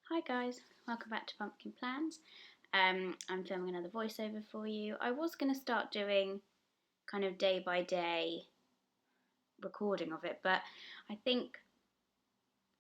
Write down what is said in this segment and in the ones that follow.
Hi guys, welcome back to Pumpkin Plans. I'm filming another voiceover for you. I was going to start doing kind of day by day recording of it, but I think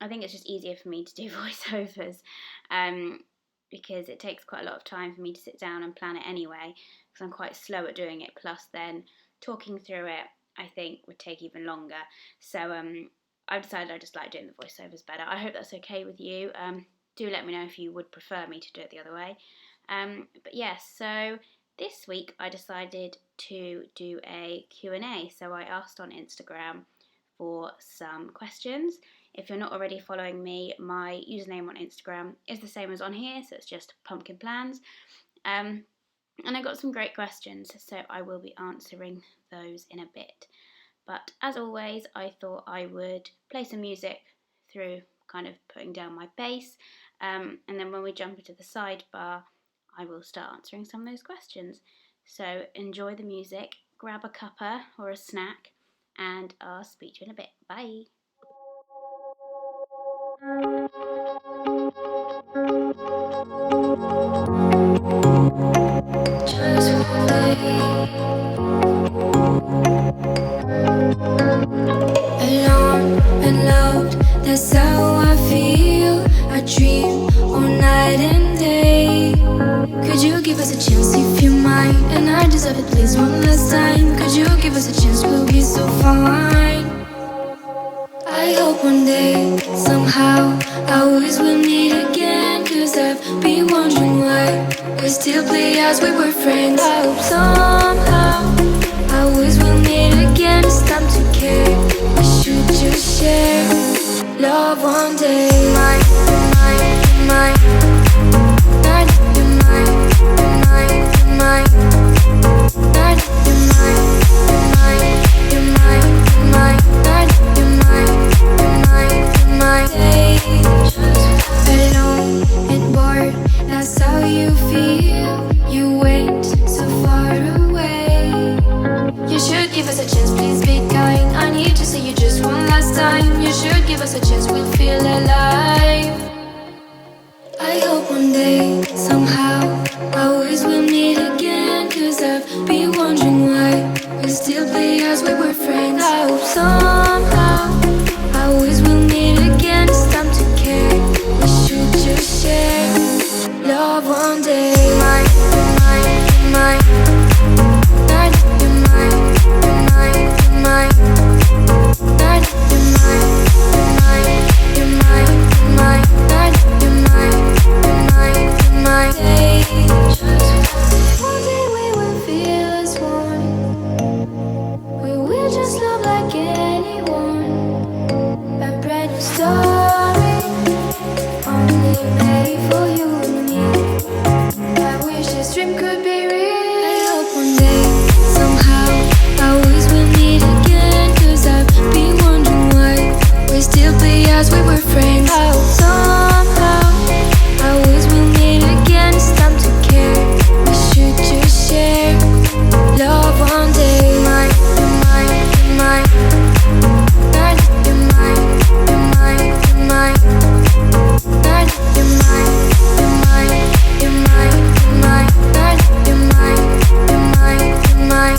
it's just easier for me to do voiceovers because it takes quite a lot of time for me to sit down and plan it anyway, because I'm quite slow at doing it, plus then talking through it I think would take even longer. So I've decided I just like doing the voiceovers better. I hope that's okay with you. Do let me know if you would prefer me to do it the other way. But yes, so this week I decided to do a Q&A. So I asked on Instagram for some questions. If you're not already following me, my username on Instagram is the same as on here, so it's just Pumpkin Plans. And I got some great questions, so I will be answering those in a bit. But as always, I thought I would play some music through kind of putting down my bass. And then when we jump into the sidebar, I will start answering some of those questions. So enjoy the music, grab a cuppa or a snack, and I'll speak to you in a bit. Bye. Just one day, alone and loved, that's how I feel. I dream all night and day. Could you give us a chance if you mind? And I deserve it, please, one last time. Could you give us a chance, we'll be so fine. I hope one day, somehow, I always will meet again. Cause I've been wondering why we still play as we were friends. I hope somehow, I always will meet again. It's time to care, we should just share love one day. Mine, mine, not you're mine, you're mine, not you're mine, you're mine, you're mine, not you're mine, you're mine. Alone and bored, that's how you feel. You went so far away. You should give us a chance, please be kind. I need to see you just one last time. You should give us a chance, we'll feel alive. I hope one day, somehow, I always will meet again. Cause I've been wondering why we still play as we were friends. I hope somehow, I always will meet again. It's time to care, we should just share love one day. Mine, mine, not you're mine, you're mine, you're mine, not you're mine, you're mine, you're mine, not you're mine, you're mine, you're mine. One day we will feel as one. We will just love like anyone. A brand new story, only made for you and me. I wish this dream could be real. I hope one day, somehow, I always will meet again. Cause I've been wondering why we still play as we were friends. I hope somehow, I always will meet again. It's time to care, we should just share love one day. Mine, mine, mine, not you're mine, you're mine, you're mine, not you're mine, you're mine, you're mine, you're mine, not you're mine, you're mine, you're mine.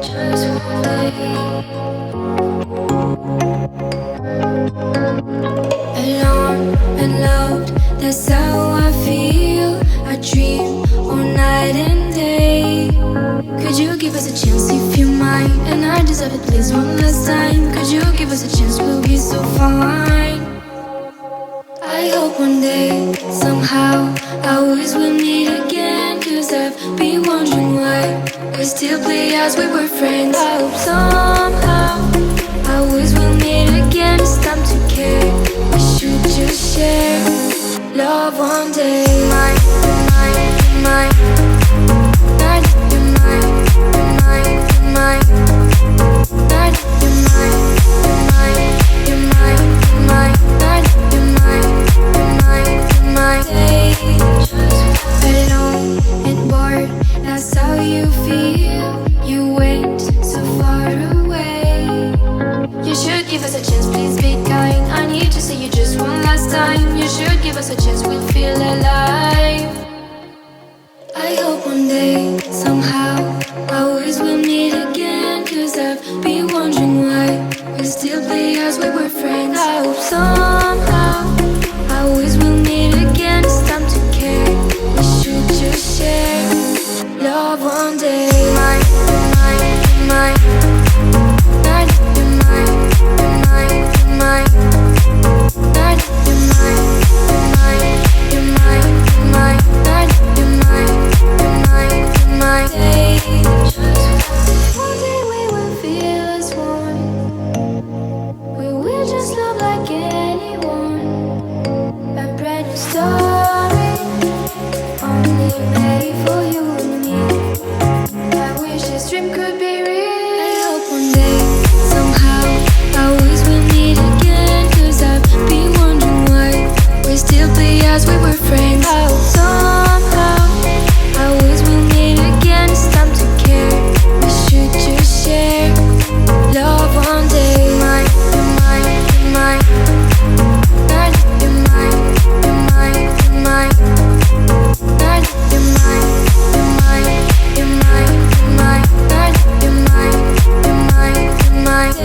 Just one day, alone and loved, that's how I feel. I dream all night and day. Could you give us a chance if you mind? And I deserve it, please, one last time. Could you give us a chance, we'll be so fine. I hope one day, somehow, I always will meet again. Cause I've been wondering why we still play as we were friends. I hope somehow, I always will meet again. It's time to care, we should just share love one day. Mine, mine, mine, not you're mine, you're mine. how you feel. You went so far away. You should give us a chance, please be kind. I need to see you just one last time. You should give us a chance, we'll feel alive. I hope one day, somehow, always we'll meet again. Cause I've been wondering why we still play as we were friends. I hope somehow, always we'll meet again. It's time to care, we should just share love one day. Mine, mine, mine. Night, you're mine, you're mine, you're mine. Night, you're mine, you're mine, you're mine, you're mine. Night, you're mine, you're mine, you're mine. One day we will feel as one. We will just love like anyone. A brand new story, only made for you and me. I wish this dream could be real. I hope one day, somehow, always we'll meet again. Cause I've been wondering why we still play as we were friends. I hope somehow, always we'll meet again. It's time to care, we should just share love one day. Mine, you're mine, you're mine. Night, you're mine, you're mine, you're mine. Night, you're mine, you're mine, you're mine, you're mine. Night, you're mine, you're mine, you're mine.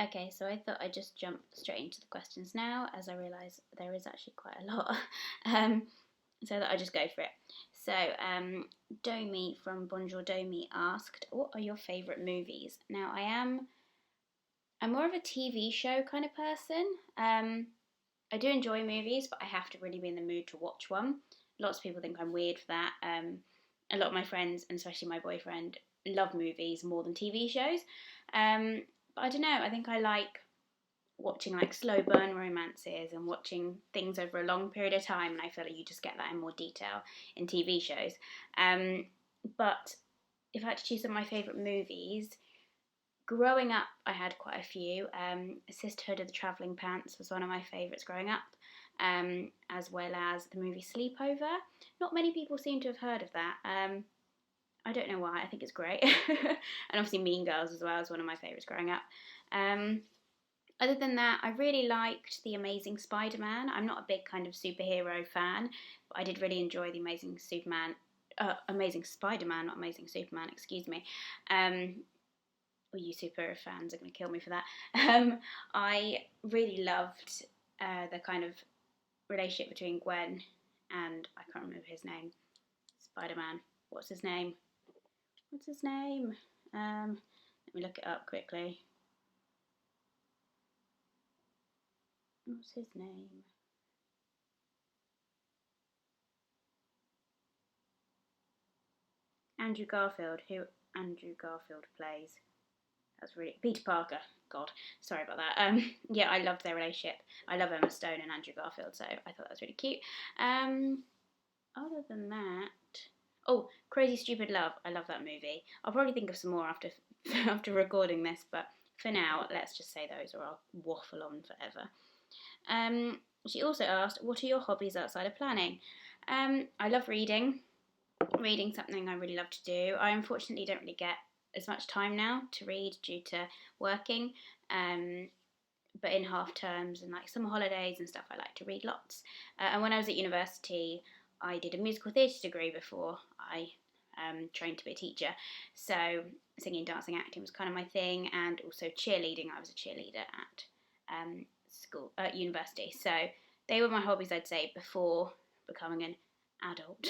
Okay, so I thought I'd just jump straight into the questions now, as I realise there is actually quite a lot. So that I just go for it. So, Domi from Bonjour Domi asked, what are your favourite movies? Now, I'm more of a TV show kind of person. I do enjoy movies, but I have to really be in the mood to watch one. Lots of people think I'm weird for that. A lot of my friends, and especially my boyfriend, love movies more than TV shows. But I don't know, I think I like watching like slow burn romances and watching things over a long period of time, and I feel like you just get that in more detail in TV shows. But if I had to choose some of my favourite movies, growing up I had quite a few. Sisterhood of the Travelling Pants was one of my favourites growing up, as well as the movie Sleepover. Not many people seem to have heard of that. I don't know why, I think it's great. And obviously Mean Girls as well is one of my favourites growing up. Other than that, I really liked The Amazing Spider-Man. I'm not a big kind of superhero fan, but I did really enjoy The Amazing Amazing Spider-Man, not Amazing Superman, excuse me. All you superhero fans are going to kill me for that. I really loved the kind of relationship between Gwen and, I can't remember his name, Spider-Man. What's his name? Let me look it up quickly. What's his name? Andrew Garfield, who Andrew Garfield plays. That's really Peter Parker. God, sorry about that. Yeah, I loved their relationship. I love Emma Stone and Andrew Garfield, so I thought that was really cute. Other than that, oh, Crazy Stupid Love. I love that movie. I'll probably think of some more after after recording this, but for now, let's just say those, or I'll waffle on forever. She also asked, what are your hobbies outside of planning? I love reading. Reading's something I really love to do. I unfortunately don't really get as much time now to read due to working. But in half terms and like summer holidays and stuff, I like to read lots. And when I was at university, I did a musical theatre degree before I trained to be a teacher. So singing, dancing, acting was kind of my thing, and also cheerleading. I was a cheerleader at university. So they were my hobbies, I'd say, before becoming an adult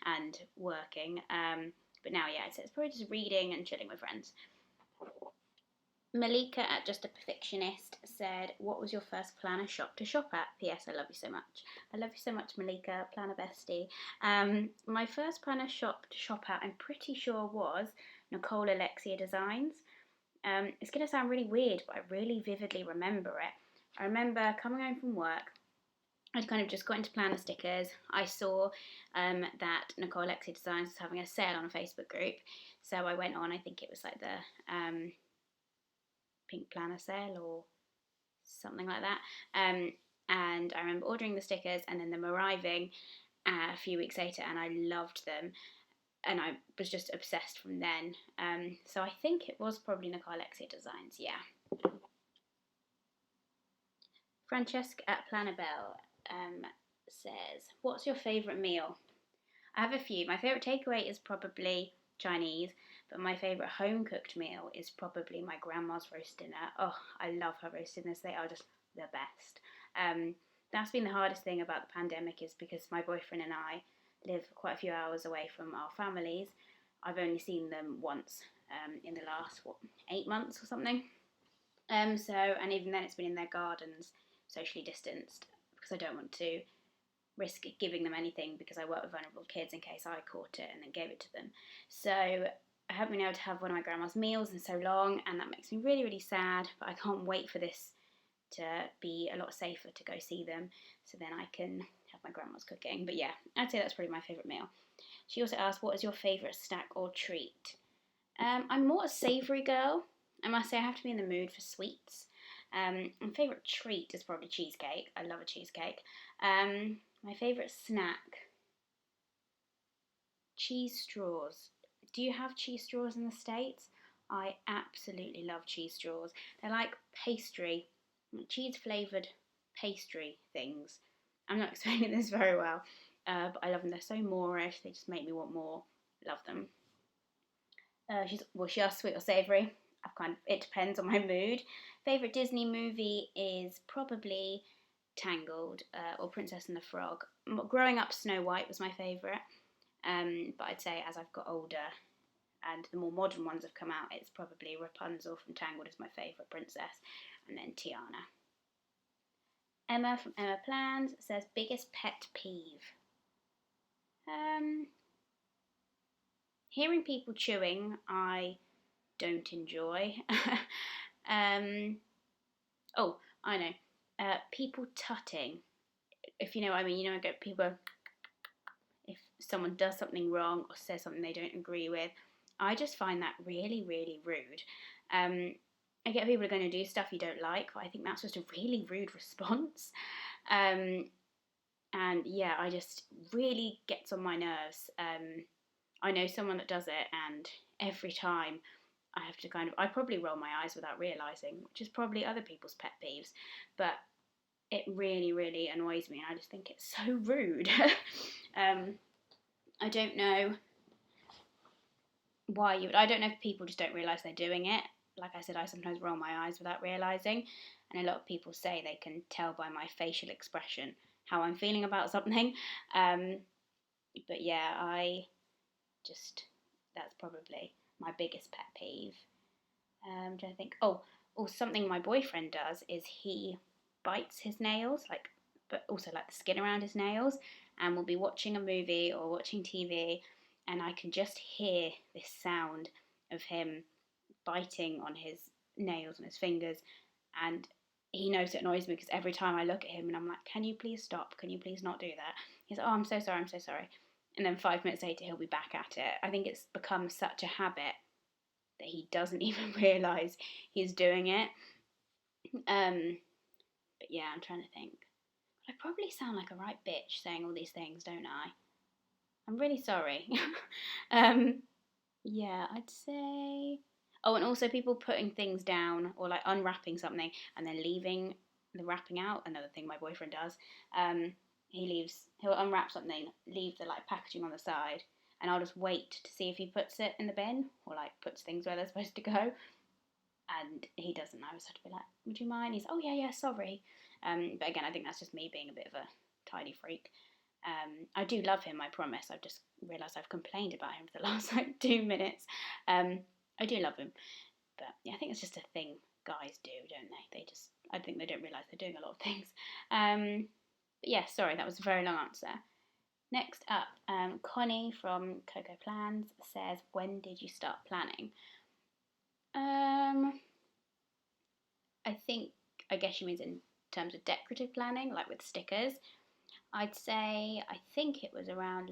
and working. But now, yeah, I'd say it's probably just reading and chilling with friends. Malika at Just a Perfectionist said, what was your first planner shop to shop at? P.S. I love you so much. I love you so much, Malika, planner bestie. My first planner shop to shop at, I'm pretty sure, was Nicole Alexia Designs. It's going to sound really weird, but I really vividly remember it. I remember coming home from work, I'd kind of just got into planner stickers. I saw that JojoKwanPlans Designs was having a sale on a Facebook group, so I went on. I think it was like the pink planner sale or something like that. And I remember ordering the stickers and then them arriving a few weeks later, and I loved them. And I was just obsessed from then. So I think it was probably JojoKwanPlans Designs, yeah. Francesca at Planabelle says, what's your favourite meal? I have a few. My favourite takeaway is probably Chinese, but my favourite home cooked meal is probably my grandma's roast dinner. Oh, I love her roast dinners. They are just the best. That's been the hardest thing about the pandemic, is because my boyfriend and I live quite a few hours away from our families. I've only seen them once in the last 8 months or something. And even then it's been in their gardens, socially distanced, because I don't want to risk giving them anything, because I work with vulnerable kids in case I caught it and then gave it to them. So I haven't been able to have one of my grandma's meals in so long, and that makes me really, really sad, but I can't wait for this to be a lot safer to go see them, so then I can have my grandma's cooking. But yeah, I'd say that's probably my favourite meal. She also asked, what is your favourite snack or treat? I'm more a savoury girl. I must say I have to be in the mood for sweets. My favourite treat is probably cheesecake. I love a cheesecake. My favourite snack, cheese straws. Do you have cheese straws in the States? I absolutely love cheese straws. They're like pastry, cheese flavoured pastry things. I'm not explaining this very well, but I love them. They're so Moorish. They just make me want more. Love them. She asked sweet or savoury. It depends on my mood. Favourite Disney movie is probably Tangled or Princess and the Frog. Growing up, Snow White was my favourite, but I'd say as I've got older and the more modern ones have come out, it's probably Rapunzel from Tangled is my favourite princess, and then Tiana. Emma from Emma Plans says, biggest pet peeve. Hearing people chewing, I don't enjoy. Oh, I know. People tutting. If you know what I mean, I get people, if someone does something wrong or says something they don't agree with, I just find that really, really rude. I get people are going to do stuff you don't like, but I think that's just a really rude response. And yeah, I just really gets on my nerves. I know someone that does it, and every time I have to I probably roll my eyes without realising, which is probably other people's pet peeves, but it really, really annoys me, and I just think it's so rude. I don't know why I don't know if people just don't realise they're doing it. Like I said, I sometimes roll my eyes without realising, and a lot of people say they can tell by my facial expression how I'm feeling about something. But yeah, that's probably my biggest pet peeve. Do I think? Oh, something my boyfriend does is he bites his nails, but also like the skin around his nails, and we'll be watching a movie or watching TV, and I can just hear this sound of him biting on his nails and his fingers, and he knows it annoys me because every time I look at him and I'm like, can you please stop? Can you please not do that? He's like, oh, I'm so sorry, I'm so sorry. And then 5 minutes later, he'll be back at it. I think it's become such a habit that he doesn't even realise he's doing it. But yeah, I'm trying to think. I probably sound like a right bitch saying all these things, don't I? I'm really sorry. Yeah, I'd say. Oh, and also people putting things down or like unwrapping something and then leaving the wrapping out. Another thing my boyfriend does. He'll unwrap something, leave the packaging on the side, and I'll just wait to see if he puts it in the bin or puts things where they're supposed to go. And he doesn't. I was sort of be like, would you mind? He's, oh yeah, sorry. But again, I think that's just me being a bit of a tidy freak. I do love him, I promise. I've just realised I've complained about him for the last 2 minutes. I do love him. But yeah, I think it's just a thing guys do, don't they? I think they don't realise they're doing a lot of things. But yeah, sorry, that was a very long answer. Next up, Connie from JojoKwanPlans says, when did you start planning? I guess she means in terms of decorative planning, like with stickers. I'd say, I think it was around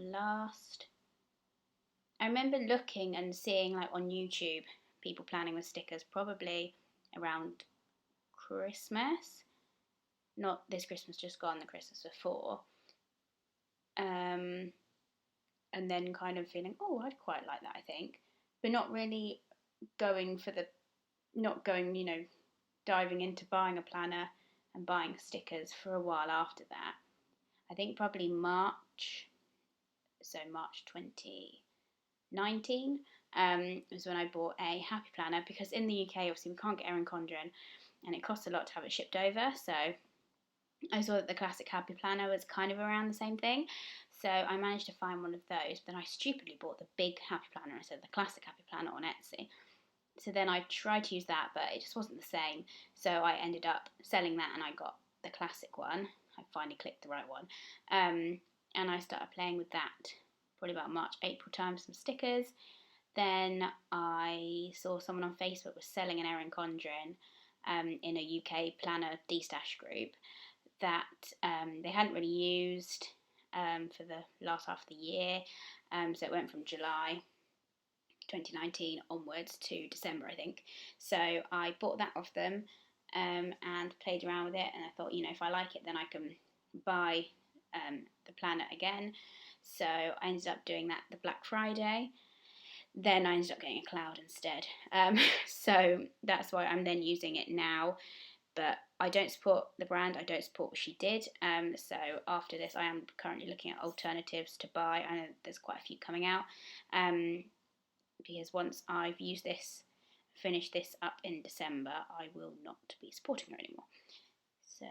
I remember looking and seeing like on YouTube people planning with stickers probably around Christmas. Not this Christmas just gone, the Christmas before. And then kind of feeling, oh, I'd quite like that, I think. But not really not going, diving into buying a planner and buying stickers for a while after that. I think probably March 2019 was when I bought a Happy Planner, because in the UK, obviously, we can't get Erin Condren and it costs a lot to have it shipped over. So I saw that the classic Happy Planner was kind of around the same thing. So I managed to find one of those. Then I stupidly bought the big Happy Planner instead of the classic Happy Planner on Etsy. So then I tried to use that, but it just wasn't the same. So I ended up selling that and I got the classic one. I finally clicked the right one. And I started playing with that probably about March, April time, some stickers. Then I saw someone on Facebook was selling an Erin Condren in a UK planner destash group that they hadn't really used for the last half of the year. So it went from July 2019 onwards to December, I think. So I bought that off them and played around with it, and I thought, if I like it, then I can buy the planner again. So I ended up doing that the Black Friday. Then I ended up getting a cloud instead. So that's why I'm then using it now. But I don't support the brand, I don't support what she did. So after this, I am currently looking at alternatives to buy. I know there's quite a few coming out. Because once I've used this, finished this up in December, I will not be supporting her anymore. So,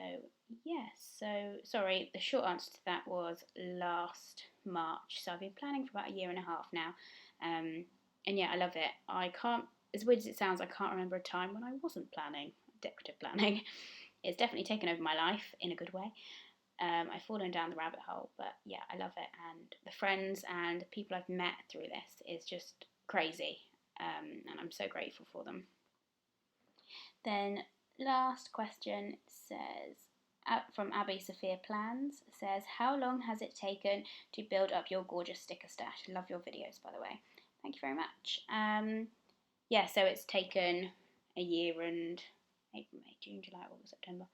so sorry, the short answer to that was last March. So I've been planning for about a year and a half now. And yeah, I love it. I can't, as weird as it sounds, I can't remember a time when I wasn't planning, decorative planning. It's definitely taken over my life in a good way. I've fallen down the rabbit hole, but yeah, I love it. And the friends and people I've met through this is just crazy, and I'm so grateful for them. Then last question says, from Abby Sophia Plans, says, how long has it taken to build up your gorgeous sticker stash? Love your videos, by the way. Thank you very much. So it's taken a year and April, May, June, July, August, September,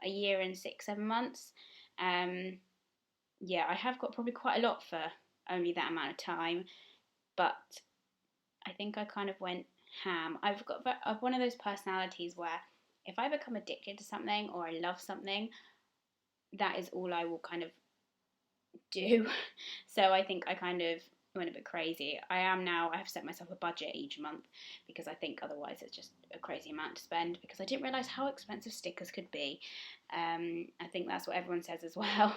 a year and 6-7 months. I have got probably quite a lot for only that amount of time, but I think I kind of went ham. I'm one of those personalities where if I become addicted to something or I love something, that is all I will kind of do. So I think I kind of went a bit crazy. I have set myself a budget each month because I think otherwise it's just a crazy amount to spend, because I didn't realise how expensive stickers could be. I think that's what everyone says as well.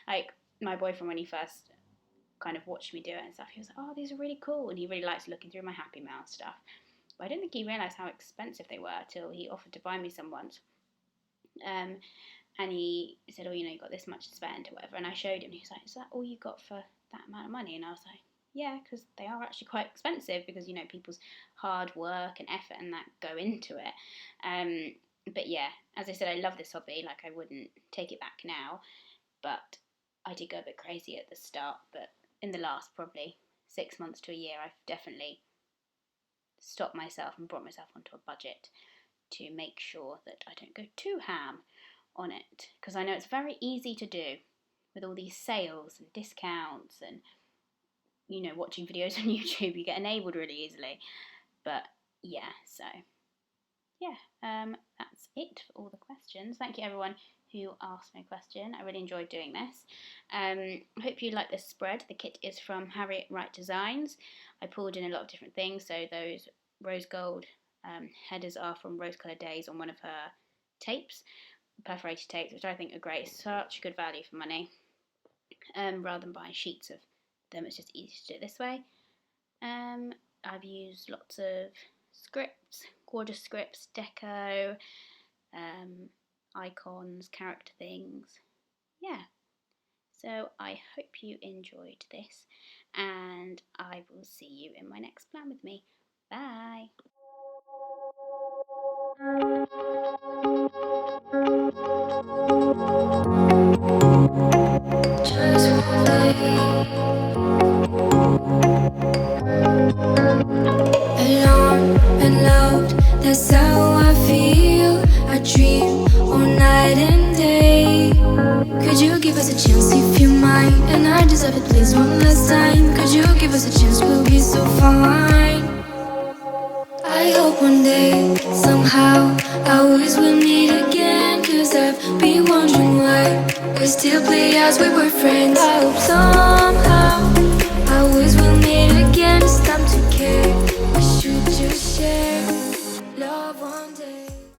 Like my boyfriend, when he first kind of watched me do it and stuff, he was like, oh, these are really cool, and he really likes looking through my Happy Mail stuff. But I didn't think he realised how expensive they were till he offered to buy me some once. And he said, oh, you got this much to spend or whatever. And I showed him, and he was like, is that all you got for that amount of money? And I was like, yeah, because they are actually quite expensive, because, people's hard work and effort and that go into it. But yeah, as I said, I love this hobby. Like, I wouldn't take it back now. But I did go a bit crazy at the start. But in the last probably 6 months to a year, I've definitely stopped myself and brought myself onto a budget to make sure that I don't go too ham on it, because I know it's very easy to do with all these sales and discounts and watching videos on YouTube. You get enabled really easily. But that's it for all the questions. Thank you everyone who asked me a question. I really enjoyed doing this. I hope you like this spread. The kit is from Harriet Wright Designs. I pulled in a lot of different things, so those rose gold headers are from Rose Colour Days on one of her tapes, perforated tapes, which I think are great. Such good value for money. Rather than buying sheets of them, it's just easy to do it this way. I've used lots of scripts, gorgeous scripts, deco, icons, character things. So I hope you enjoyed this, and I will see you in my next plan with me. Bye! us a chance if you might, and I deserve it, please, one last time. Could you give us a chance, we'll be so fine. I hope one day, somehow, I always will meet again. Cause I've been wondering why we still play as we were friends. I hope somehow I always will meet again.